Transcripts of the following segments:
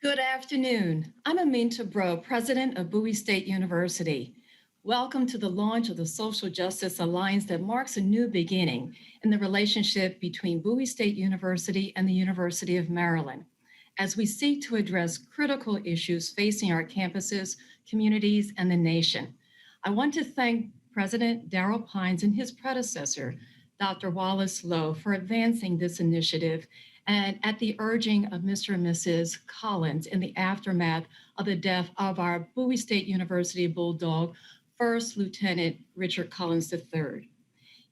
Good afternoon. I'm Aminta Bro, president of Bowie State University. Welcome to the launch of the Social Justice Alliance that marks a new beginning in the relationship between Bowie State University and the University of Maryland, as we seek to address critical issues facing our campuses, communities, and the nation. I want to thank President Darrell Pines and his predecessor, Dr. Wallace Lowe, for advancing this initiative and at the urging of Mr. and Mrs. Collins in the aftermath of the death of our Bowie State University Bulldog, First Lieutenant Richard Collins III.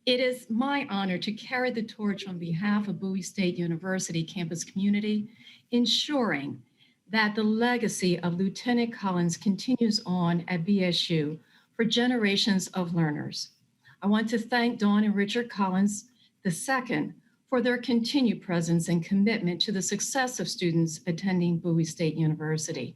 It is my honor to carry the torch on behalf of Bowie State University campus community, ensuring that the legacy of Lieutenant Collins continues on at BSU for generations of learners. I want to thank Dawn and Richard Collins II for their continued presence and commitment to the success of students attending Bowie State University.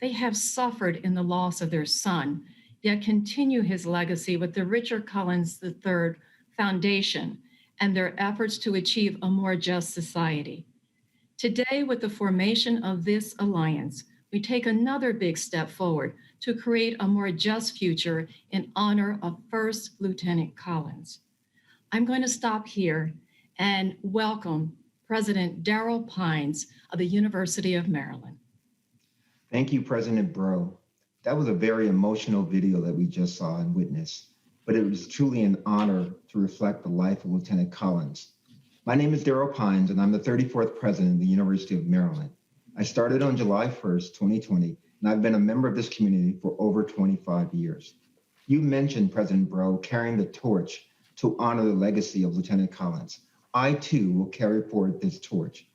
They have suffered in the loss of their son, yet continue his legacy with the Richard Collins III Foundation and their efforts to achieve a more just society. Today, with the formation of this alliance, we take another big step forward to create a more just future in honor of First Lieutenant Collins. I'm going to stop here and welcome President Darrell Pines of the University of Maryland. Thank you, President Bro. That was a very emotional video that we just saw and witnessed, but it was truly an honor to reflect the life of Lieutenant Collins. My name is Darrell Pines, and I'm the 34th president of the University of Maryland. I started on July 1st, 2020, and I've been a member of this community for over 25 years. You mentioned, President Bro, carrying the torch to honor the legacy of Lieutenant Collins. I too will carry forward this torch.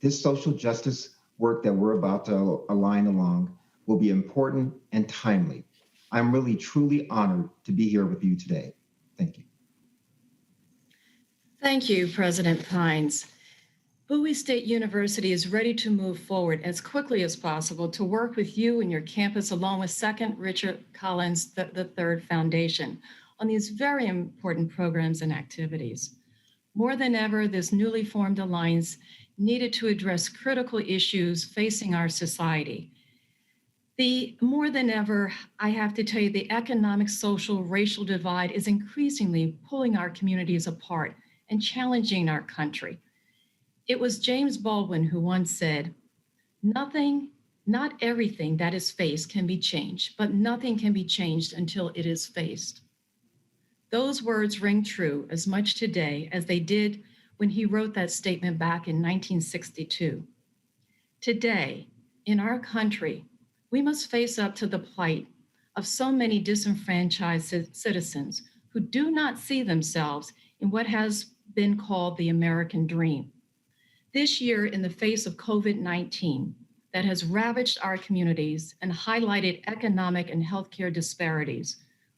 This social justice work that we're about to align along will be important and timely. I'm really truly honored to be here with you today. Thank you. Thank you, President Pines. Bowie State University is ready to move forward as quickly as possible to work with you and your campus along with Second Richard Collins III Foundation on these very important programs and activities. More than ever, this newly formed alliance needed to address critical issues facing our society. More than ever, I have to tell you, the economic, social, racial divide is increasingly pulling our communities apart and challenging our country. It was James Baldwin who once said, not everything that is faced can be changed, but nothing can be changed until it is faced. Those words ring true as much today as they did when he wrote that statement back in 1962. Today, in our country, we must face up to the plight of so many disenfranchised citizens who do not see themselves in what has been called the American dream. This year, in the face of COVID-19 that has ravaged our communities and highlighted economic and healthcare disparities,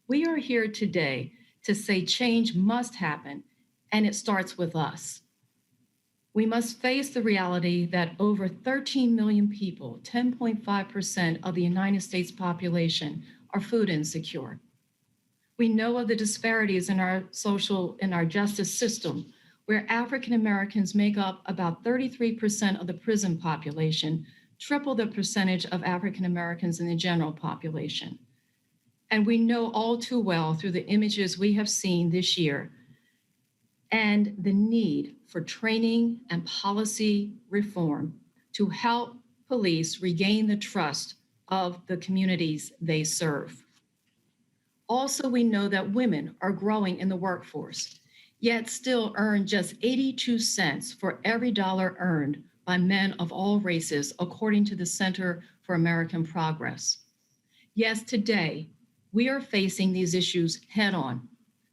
we are here today to say change must happen, and it starts with us. We must face the reality that over 13 million people, 10.5% of the United States population, are food insecure. We know of the disparities in our justice system, where African Americans make up about 33% of the prison population, triple the percentage of African Americans in the general population. And we know all too well through the images we have seen this year and the need for training and policy reform to help police regain the trust of the communities they serve. Also, we know that women are growing in the workforce, yet still earn just 82 cents for every dollar earned by men of all races, according to the Center for American Progress. Yes, today, we are facing these issues head on,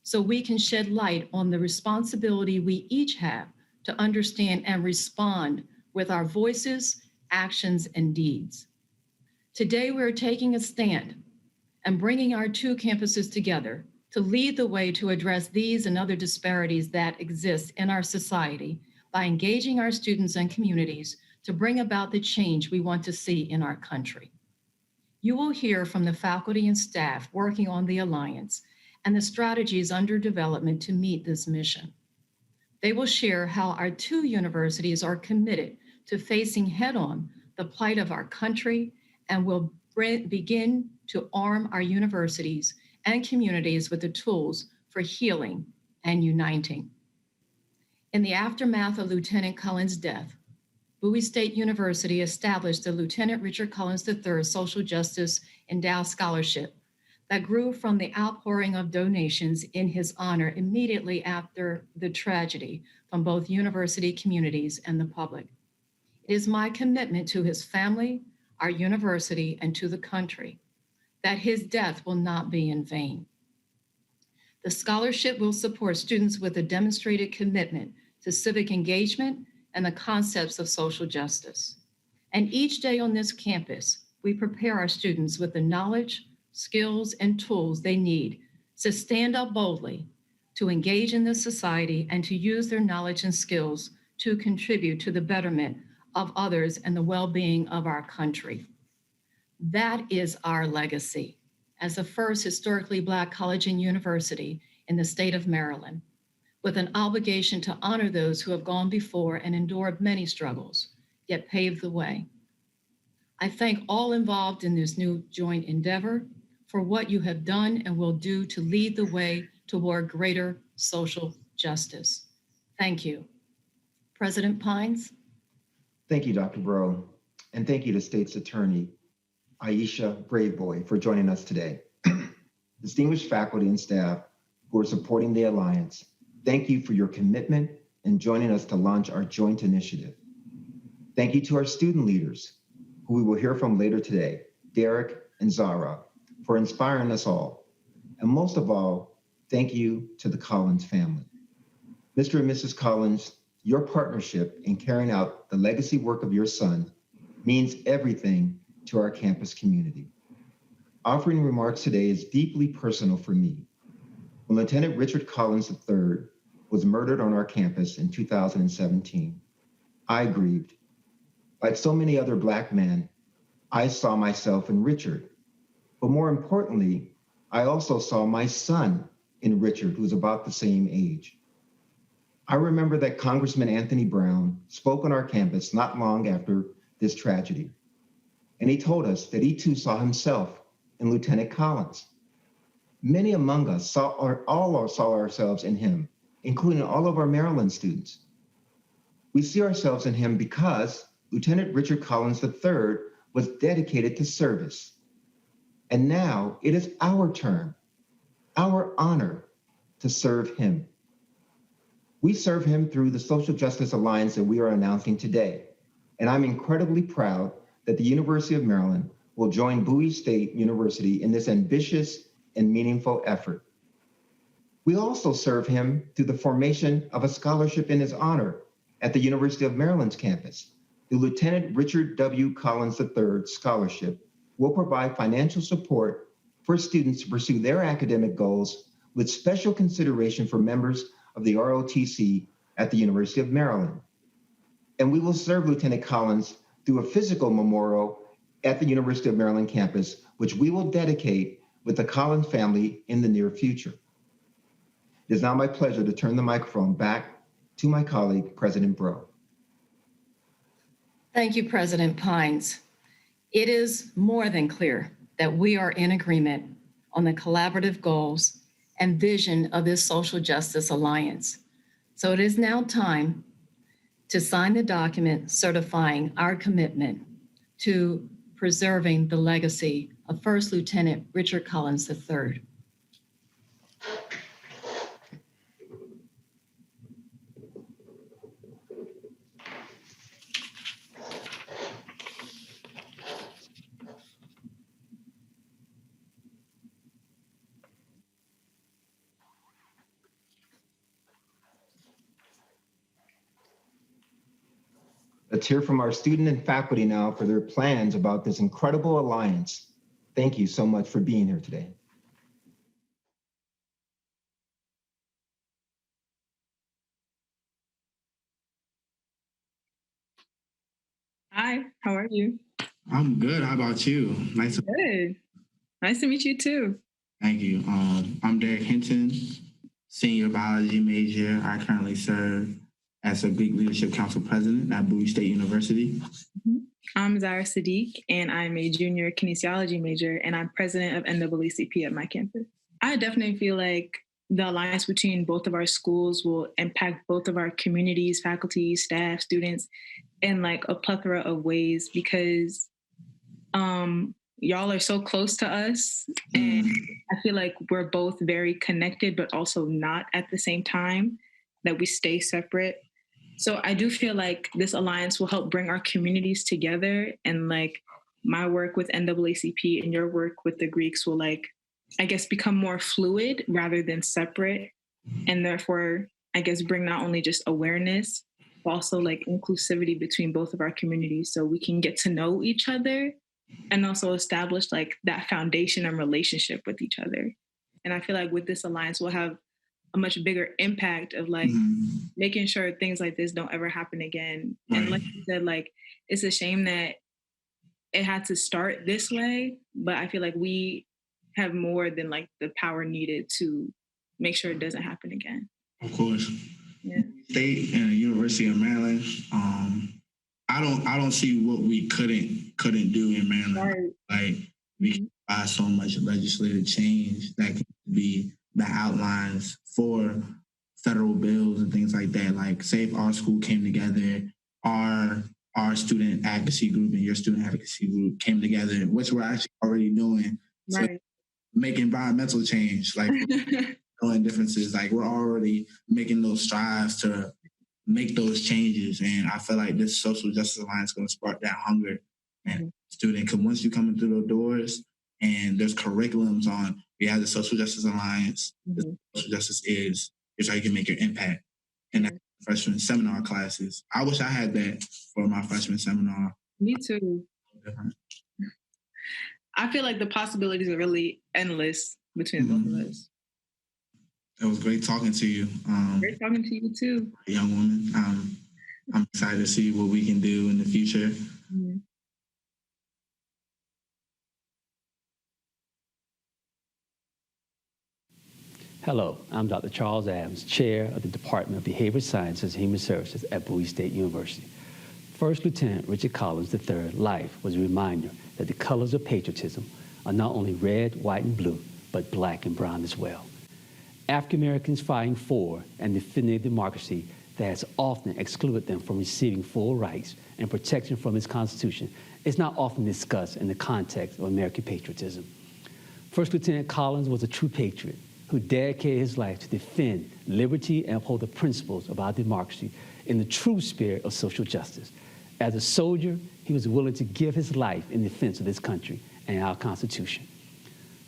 so we can shed light on the responsibility we each have to understand and respond with our voices, actions, and deeds. Today, we're taking a stand and bringing our two campuses together to lead the way to address these and other disparities that exist in our society by engaging our students and communities to bring about the change we want to see in our country. You will hear from the faculty and staff working on the Alliance and the strategies under development to meet this mission. They will share how our two universities are committed to facing head-on the plight of our country, and will begin to arm our universities and communities with the tools for healing and uniting. In the aftermath of Lieutenant Collins' death, Bowie State University established the Lieutenant Richard Collins III Social Justice Endowed Scholarship that grew from the outpouring of donations in his honor immediately after the tragedy from both university communities and the public. It is my commitment to his family, our university, and to the country that his death will not be in vain. The scholarship will support students with a demonstrated commitment to civic engagement and the concepts of social justice. And each day on this campus, we prepare our students with the knowledge, skills, and tools they need to stand up boldly, to engage in this society, and to use their knowledge and skills to contribute to the betterment of others and the well-being of our country. That is our legacy as the first historically Black college and university in the state of Maryland, with an obligation to honor those who have gone before and endured many struggles, yet paved the way. I thank all involved in this new joint endeavor for what you have done and will do to lead the way toward greater social justice. Thank you. President Pines. Thank you, Dr. Bro, and thank you to State's Attorney Aisha Braveboy for joining us today. Distinguished faculty and staff who are supporting the Alliance, thank you for your commitment and joining us to launch our joint initiative. Thank you to our student leaders, who we will hear from later today, Derek and Zara, for inspiring us all. And most of all, thank you to the Collins family. Mr. and Mrs. Collins, your partnership in carrying out the legacy work of your son means everything to our campus community. Offering remarks today is deeply personal for me. When Lieutenant Richard Collins III was murdered on our campus in 2017, I grieved. Like so many other Black men, I saw myself in Richard. But more importantly, I also saw my son in Richard, who was about the same age. I remember that Congressman Anthony Brown spoke on our campus not long after this tragedy. And he told us that he too saw himself in Lieutenant Collins. Many among us saw ourselves in him, including all of our Maryland students. We see ourselves in him because Lieutenant Richard Collins III was dedicated to service. And now it is our turn, our honor to serve him. We serve him through the Social Justice Alliance that we are announcing today. And I'm incredibly proud that the University of Maryland will join Bowie State University in this ambitious and meaningful effort. We also serve him through the formation of a scholarship in his honor at the University of Maryland's campus. The Lieutenant Richard W. Collins III Scholarship will provide financial support for students to pursue their academic goals with special consideration for members of the ROTC at the University of Maryland. And we will serve Lieutenant Collins through a physical memorial at the University of Maryland campus, which we will dedicate with the Collins family in the near future. It is now my pleasure to turn the microphone back to my colleague, President Bro. Thank you, President Pines. It is more than clear that we are in agreement on the collaborative goals and vision of this Social Justice Alliance. So it is now time to sign the document certifying our commitment to preserving the legacy of First Lieutenant Richard Collins III. Let's hear from our student and faculty now for their plans about this incredible alliance. Thank you so much for being here today. Hi, how are you? I'm good. How about you? Good. Nice to meet you too. Thank you. I'm Derek Hinton, senior biology major. I currently serve as a Greek Leadership Council president at Bowie State University. I'm Zara Sadiq, and I'm a junior kinesiology major, and I'm president of NAACP at my campus. I definitely feel like the alliance between both of our schools will impact both of our communities, faculty, staff, students in like a plethora of ways because y'all are so close to us, and I feel like we're both very connected, but also not at the same time, that we stay separate. So I do feel like this alliance will help bring our communities together, and like my work with NAACP and your work with the Greeks will like, I guess, become more fluid rather than separate. And therefore, I guess, bring not only just awareness, but also like inclusivity between both of our communities so we can get to know each other and also establish like that foundation and relationship with each other. And I feel like with this alliance, we'll have a much bigger impact of like making sure things like this don't ever happen again. Right. And like you said, like, it's a shame that it had to start this way, but I feel like we have more than like the power needed to make sure it doesn't happen again. Of course. Yeah. State and the University of Maryland. I don't see what we couldn't do in Maryland. Right. Like we can provide so much legislative change that can be the outlines for federal bills and things like that. Like say if our school came together, our student advocacy group and your student advocacy group came together, which we're actually already doing. Right. So make environmental change, like knowing differences. Like we're already making those strides to make those changes. And I feel like this social justice alliance is going to spark that hunger and student. Because once you come in through the doors and there's curriculums on, we have the social justice alliance, the social justice is, here's how you can make your impact. And that's freshman seminar classes. I wish I had that for my freshman seminar. Me too. I feel like the possibilities are really endless between both of us. It was great talking to you. Great talking to you too. Young woman. I'm excited to see what we can do in the future. Mm-hmm. Hello, I'm Dr. Charles Adams, Chair of the Department of Behavioral Sciences and Human Services at Bowie State University. First Lieutenant Richard Collins III's life was a reminder that the colors of patriotism are not only red, white, and blue, but black and brown as well. African Americans fighting for and defending democracy that has often excluded them from receiving full rights and protection from its Constitution is not often discussed in the context of American patriotism. First Lieutenant Collins was a true patriot who dedicated his life to defend liberty and uphold the principles of our democracy in the true spirit of social justice. As a soldier, he was willing to give his life in defense of this country and our Constitution.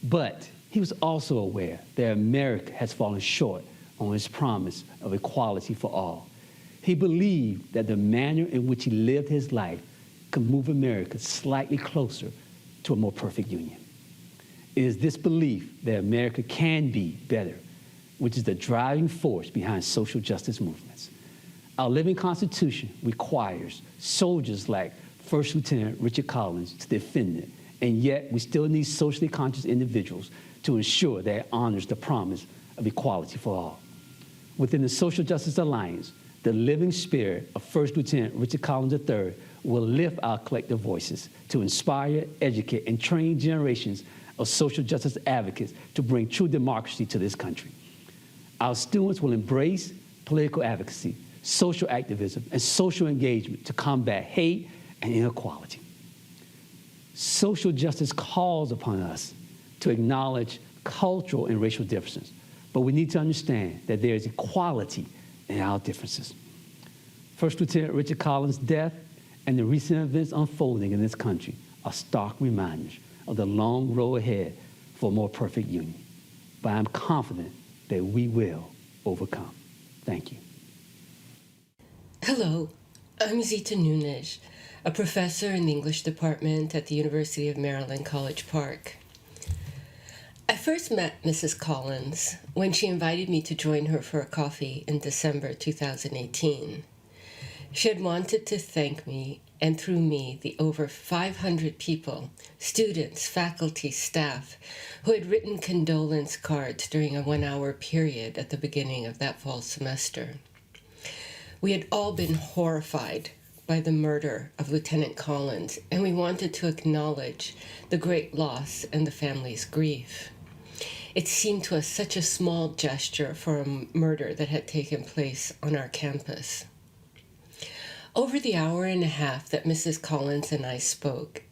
But he was also aware that America has fallen short on his promise of equality for all. He believed that the manner in which he lived his life could move America slightly closer to a more perfect union. It is this belief that America can be better, which is the driving force behind social justice movements. Our living Constitution requires soldiers like First Lieutenant Richard Collins to defend it, and yet we still need socially conscious individuals to ensure that it honors the promise of equality for all. Within the Social Justice Alliance, the living spirit of First Lieutenant Richard Collins III will lift our collective voices to inspire, educate, and train generations of social justice advocates to bring true democracy to this country. Our students will embrace political advocacy, social activism, and social engagement to combat hate and inequality. Social justice calls upon us to acknowledge cultural and racial differences, but we need to understand that there is equality in our differences. First Lieutenant Richard Collins' death and the recent events unfolding in this country are stark reminders of the long road ahead for a more perfect union. But I'm confident that we will overcome. Thank you. Hello, I'm Zita Nunes, a professor in the English department at the University of Maryland, College Park. I first met Mrs. Collins when she invited me to join her for a coffee in December 2018. She had wanted to thank me, and through me, the over 500 people, students, faculty, staff, who had written condolence cards during a 1-hour period at the beginning of that fall semester. We had all been horrified by the murder of Lieutenant Collins, and we wanted to acknowledge the great loss and the family's grief. It seemed to us such a small gesture for a murder that had taken place on our campus. Over the hour and a half that Mrs. Collins and I spoke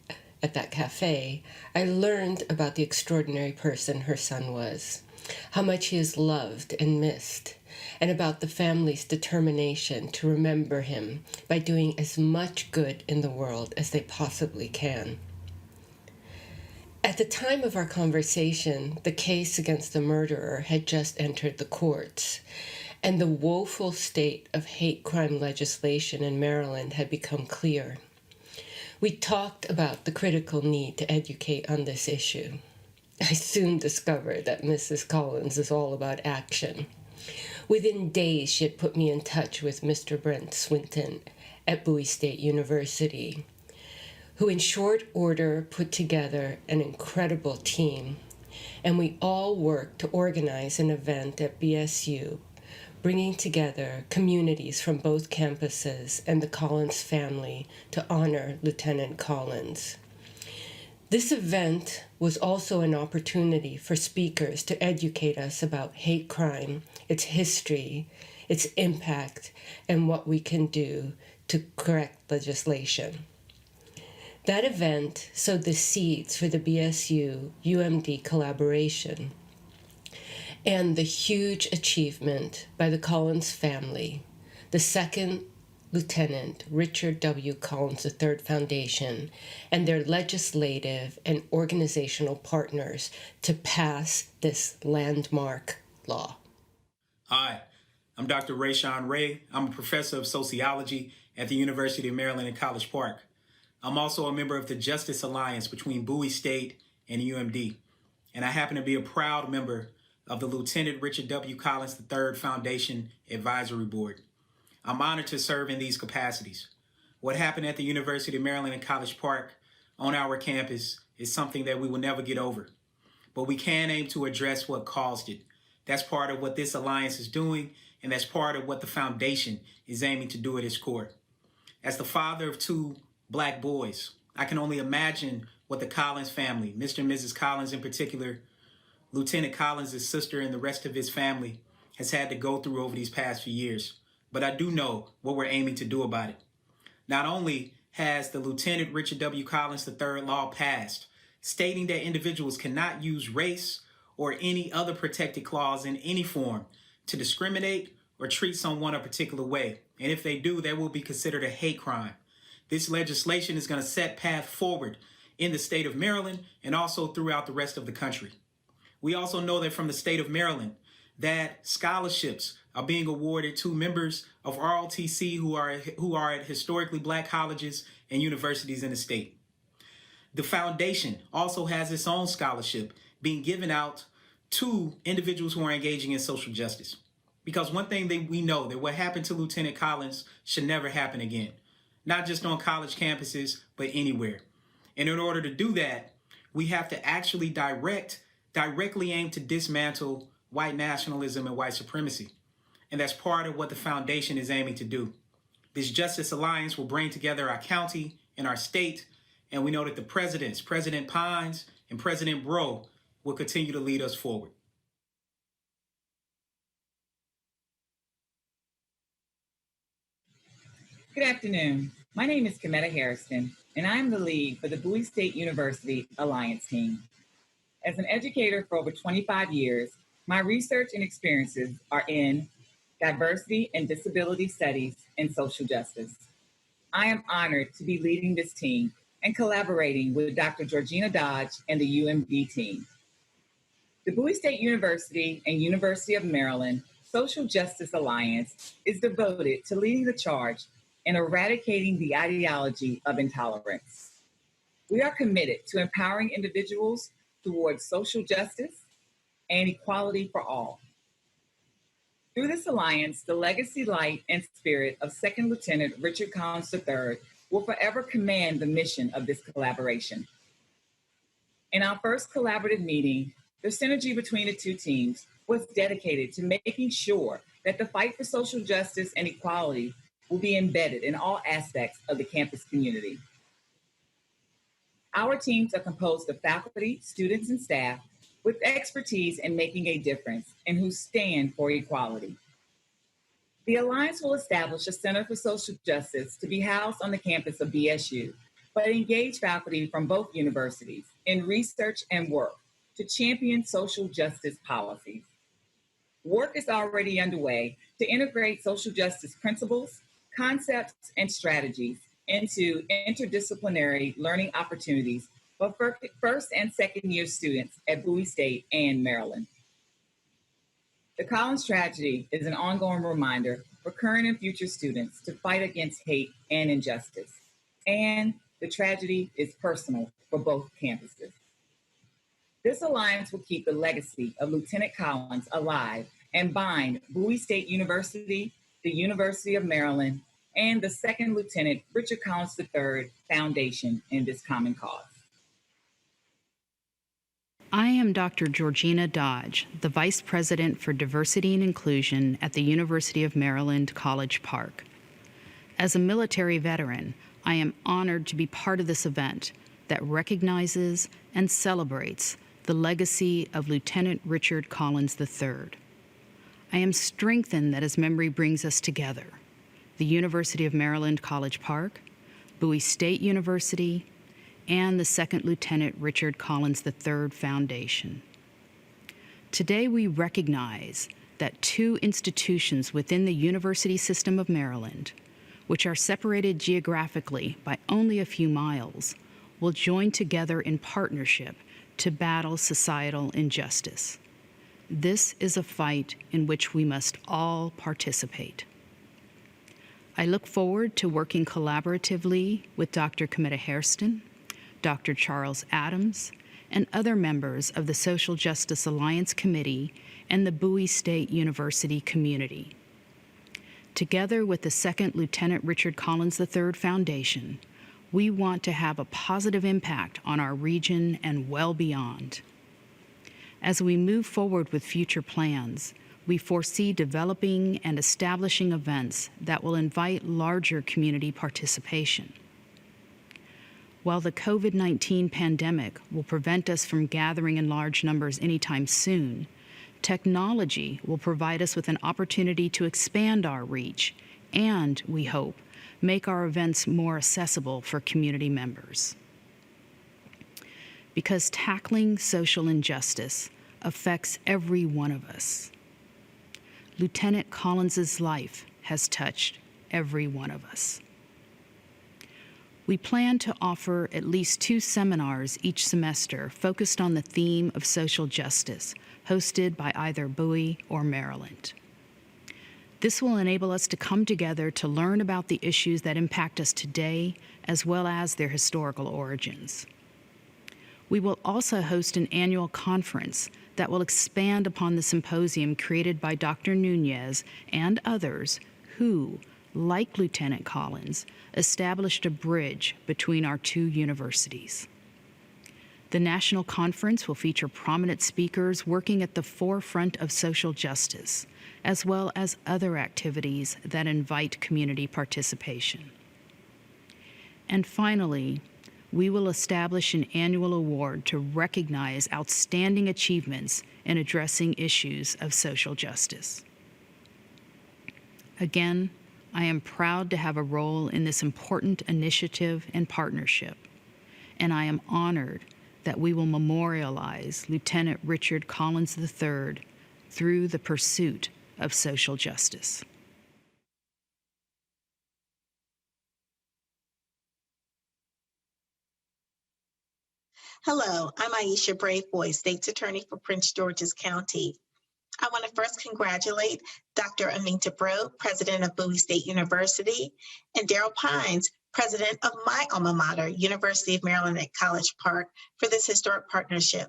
at that cafe, I learned about the extraordinary person her son was, how much he is loved and missed, and about the family's determination to remember him by doing as much good in the world as they possibly can. At the time of our conversation, the case against the murderer had just entered the courts, and the woeful state of hate crime legislation in Maryland had become clear. We talked about the critical need to educate on this issue. I soon discovered that Mrs. Collins is all about action. Within days, she had put me in touch with Mr. Brent Swinton at Bowie State University, who in short order put together an incredible team, and we all worked to organize an event at BSU, bringing together communities from both campuses and the Collins family to honor Lieutenant Collins. This event was also an opportunity for speakers to educate us about hate crime, its history, its impact, and what we can do to correct legislation. That event sowed the seeds for the BSU-UMD collaboration and the huge achievement by the Collins family, the Second Lieutenant Richard W. Collins III Foundation, and their legislative and organizational partners to pass this landmark law. Hi, I'm Dr. Rayshawn Ray. I'm a professor of sociology at the University of Maryland in College Park. I'm also a member of the Justice Alliance between Bowie State and UMD, and I happen to be a proud member of the Lieutenant Richard W. Collins III Foundation Advisory Board. I'm honored to serve in these capacities. What happened at the University of Maryland in College Park on our campus is something that we will never get over, but we can aim to address what caused it. That's part of what this alliance is doing, and that's part of what the foundation is aiming to do at its core. As the father of two Black boys, I can only imagine what the Collins family, Mr. and Mrs. Collins in particular, Lieutenant Collins' sister, and the rest of his family has had to go through over these past few years. But I do know what we're aiming to do about it. Not only has the Lieutenant Richard W. Collins III law passed, stating that individuals cannot use race or any other protected clause in any form to discriminate or treat someone a particular way. And if they do, that will be considered a hate crime. This legislation is going to set path forward in the state of Maryland and also throughout the rest of the country. We also know that from the state of Maryland that scholarships are being awarded to members of ROTC who are at historically Black colleges and universities in the state. The foundation also has its own scholarship being given out to individuals who are engaging in social justice. Because one thing that we know, that what happened to Lieutenant Collins should never happen again, not just on college campuses, but anywhere. And in order to do that, we have to actually directly aim to dismantle white nationalism and white supremacy. And that's part of what the foundation is aiming to do. This Justice Alliance will bring together our county and our state, and we know that the presidents, President Pines and President Bro, will continue to lead us forward. Good afternoon. My name is Kametta Harrison, and I am the lead for the Bowie State University Alliance team. As an educator for over 25 years, my research and experiences are in diversity and disability studies and social justice. I am honored to be leading this team and collaborating with Dr. Georgina Dodge and the UMD team. The Bowie State University and University of Maryland Social Justice Alliance is devoted to leading the charge and eradicating the ideology of intolerance. We are committed to empowering individuals towards social justice and equality for all. Through this alliance, the legacy, light, and spirit of Second Lieutenant Richard Collins III will forever command the mission of this collaboration. In our first collaborative meeting, the synergy between the two teams was dedicated to making sure that the fight for social justice and equality will be embedded in all aspects of the campus community. Our teams are composed of faculty, students, and staff with expertise in making a difference and who stand for equality. The Alliance will establish a Center for Social Justice to be housed on the campus of BSU, but engage faculty from both universities in research and work to champion social justice policies. Work is already underway to integrate social justice principles, concepts, and strategies into interdisciplinary learning opportunities for first and second year students at Bowie State and Maryland. The Collins tragedy is an ongoing reminder for current and future students to fight against hate and injustice. And the tragedy is personal for both campuses. This alliance will keep the legacy of Lieutenant Collins alive and bind Bowie State University, the University of Maryland, and the Second Lieutenant Richard Collins III Foundation in this common cause. I am Dr. Georgina Dodge, the Vice President for Diversity and Inclusion at the University of Maryland, College Park. As a military veteran, I am honored to be part of this event that recognizes and celebrates the legacy of Lieutenant Richard Collins III. I am strengthened that his memory brings us together, the University of Maryland, College Park, Bowie State University, and the Second Lieutenant Richard Collins III Foundation. Today, we recognize that two institutions within the University System of Maryland, which are separated geographically by only a few miles, will join together in partnership to battle societal injustice. This is a fight in which we must all participate. I look forward to working collaboratively with Dr. Cometta Hairston, Dr. Charles Adams, and other members of the Social Justice Alliance Committee and the Bowie State University community. Together with the Second Lieutenant Richard Collins III Foundation, we want to have a positive impact on our region and well beyond. As we move forward with future plans, we foresee developing and establishing events that will invite larger community participation. While the COVID-19 pandemic will prevent us from gathering in large numbers anytime soon, technology will provide us with an opportunity to expand our reach and, we hope, make our events more accessible for community members. Because tackling social injustice affects every one of us. Lieutenant Collins's life has touched every one of us. We plan to offer at least 2 seminars each semester focused on the theme of social justice, hosted by either Bowie or Maryland. This will enable us to come together to learn about the issues that impact us today, as well as their historical origins. We will also host an annual conference that will expand upon the symposium created by Dr. Nunez and others who, like Lieutenant Collins, established a bridge between our 2 universities. The national conference will feature prominent speakers working at the forefront of social justice, as well as other activities that invite community participation. And finally, we will establish an annual award to recognize outstanding achievements in addressing issues of social justice. Again, I am proud to have a role in this important initiative and partnership, and I am honored that we will memorialize Lieutenant Richard Collins III through the pursuit of social justice. Hello, I'm Aisha Braithwaite, State's Attorney for Prince George's County. I want to first congratulate Dr. Aminta Breaux, President of Bowie State University, and Daryl Pines, President of my alma mater, University of Maryland at College Park, for this historic partnership.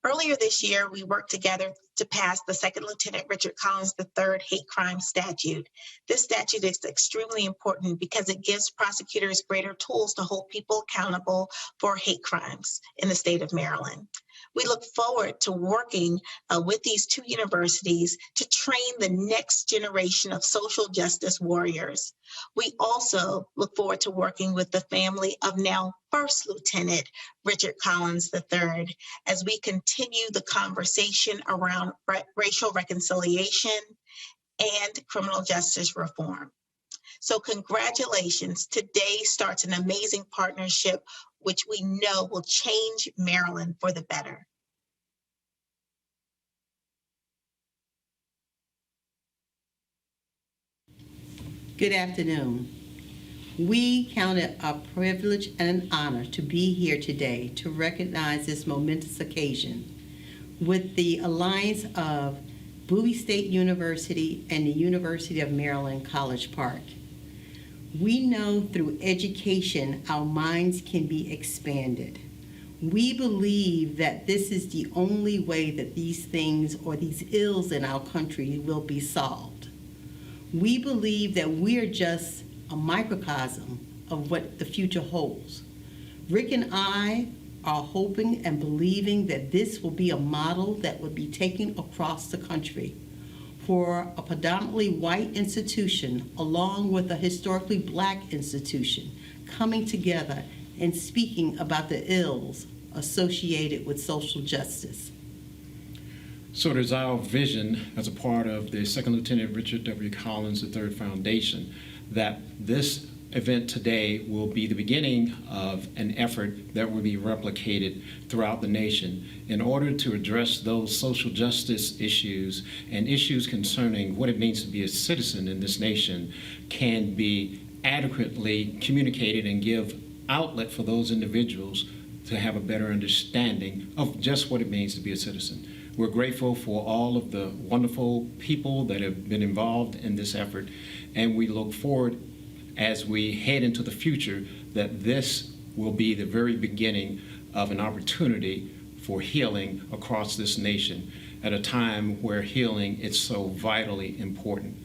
Earlier this year, we worked together to pass the Second Lieutenant Richard Collins III hate crime statute. This statute is extremely important because it gives prosecutors greater tools to hold people accountable for hate crimes in the state of Maryland. We look forward to working with these two universities to train the next generation of social justice warriors. We also look forward to working with the family of now First Lieutenant Richard Collins III as we continue the conversation around racial reconciliation and criminal justice reform. So congratulations. Today starts an amazing partnership which we know will change Maryland for the better. Good afternoon. We count it a privilege and an honor to be here today to recognize this momentous occasion with the alliance of Bowie State University and the University of Maryland, College Park. We know through education our minds can be expanded. We believe that this is the only way that these things or these ills in our country will be solved. We believe that we are just a microcosm of what the future holds. Rick and I are hoping and believing that this will be a model that will be taken across the country for a predominantly white institution along with a historically black institution coming together and speaking about the ills associated with social justice. So it is our vision as a part of the Second Lieutenant Richard W. Collins III Foundation that this event today will be the beginning of an effort that will be replicated throughout the nation in order to address those social justice issues and issues concerning what it means to be a citizen in this nation can be adequately communicated and give outlet for those individuals to have a better understanding of just what it means to be a citizen. We're grateful for all of the wonderful people that have been involved in this effort, and we look forward as we head into the future that this will be the very beginning of an opportunity for healing across this nation at a time where healing is so vitally important.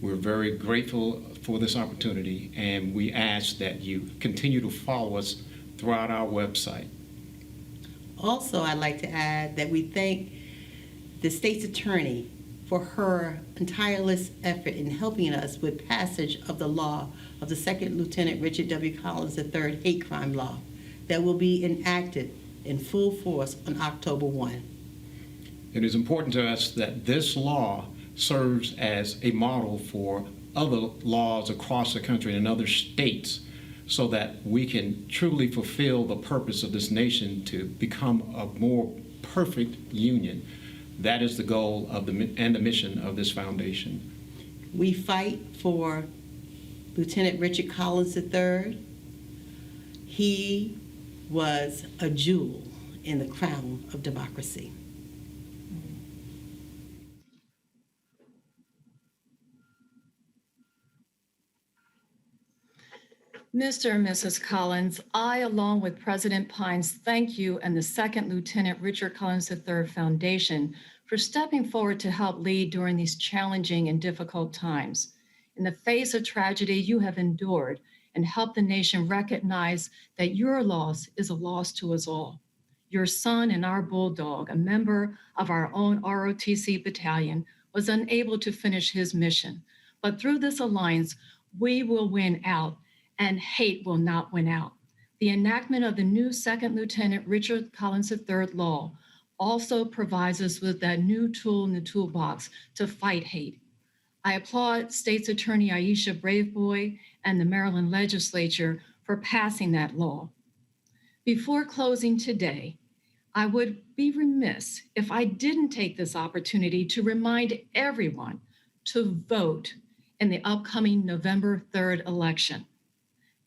We're very grateful for this opportunity, and we ask that you continue to follow us throughout our website. Also, I'd like to add that we thank the state's attorney for her tireless effort in helping us with passage of the law of the Second Lieutenant Richard W. Collins III hate crime law that will be enacted in full force on October 1. It is important to us that this law serves as a model for other laws across the country and in other states so that we can truly fulfill the purpose of this nation to become a more perfect union. That is the goal of and the mission of this foundation. We fight for Lieutenant Richard Collins III. He was a jewel in the crown of democracy. Mr. and Mrs. Collins, I, along with President Pines, thank you and the Second Lieutenant Richard Collins III Foundation for stepping forward to help lead during these challenging and difficult times. In the face of tragedy you have endured and helped the nation recognize that your loss is a loss to us all. Your son and our bulldog, a member of our own ROTC battalion, was unable to finish his mission. But through this alliance, we will win out and hate will not win out. The enactment of the new Second Lieutenant Richard Collins III law also provides us with that new tool in the toolbox to fight hate. I applaud State's Attorney Aisha Braveboy and the Maryland legislature for passing that law. Before closing today, I would be remiss if I didn't take this opportunity to remind everyone to vote in the upcoming November 3rd election.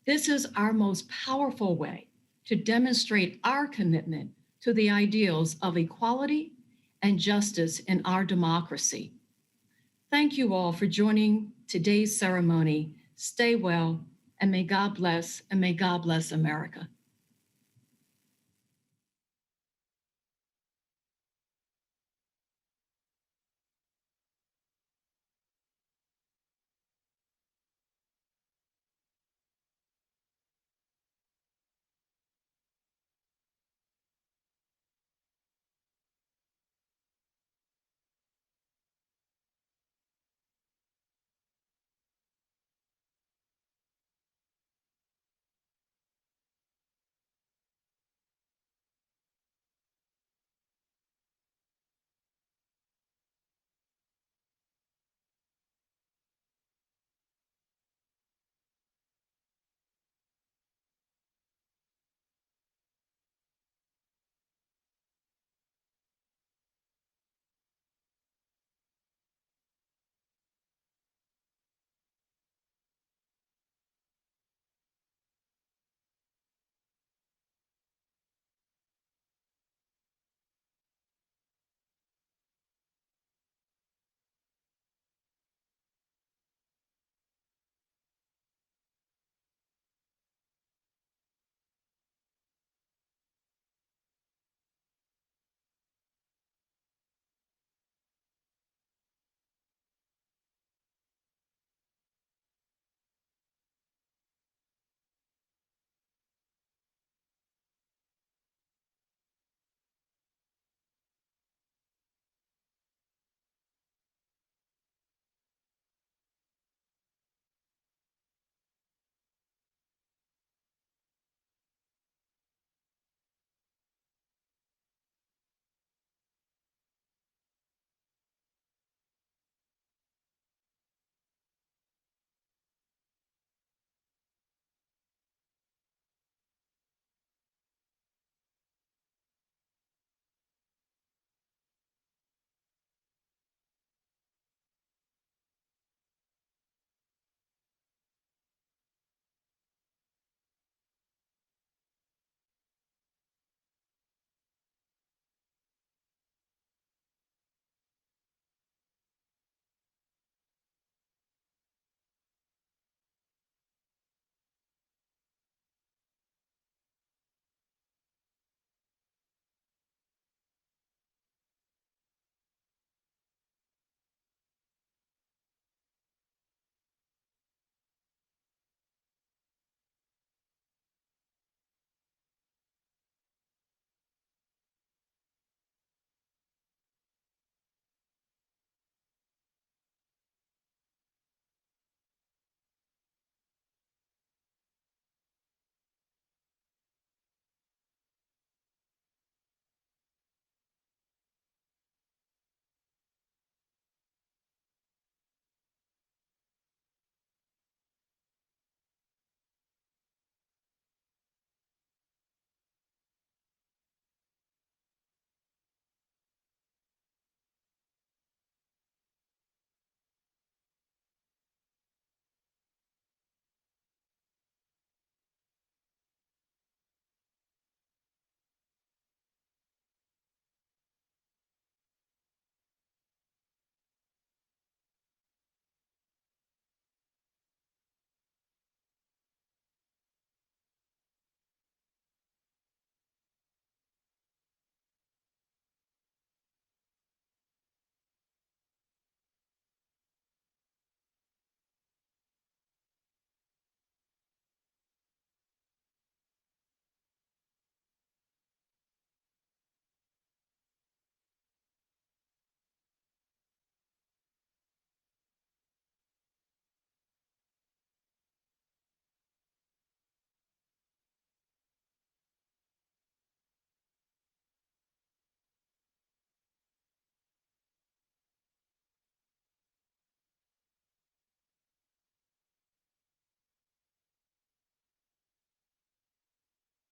This is our most powerful way to demonstrate our commitment to the ideals of equality and justice in our democracy. Thank you all for joining today's ceremony. Stay well, and may God bless America.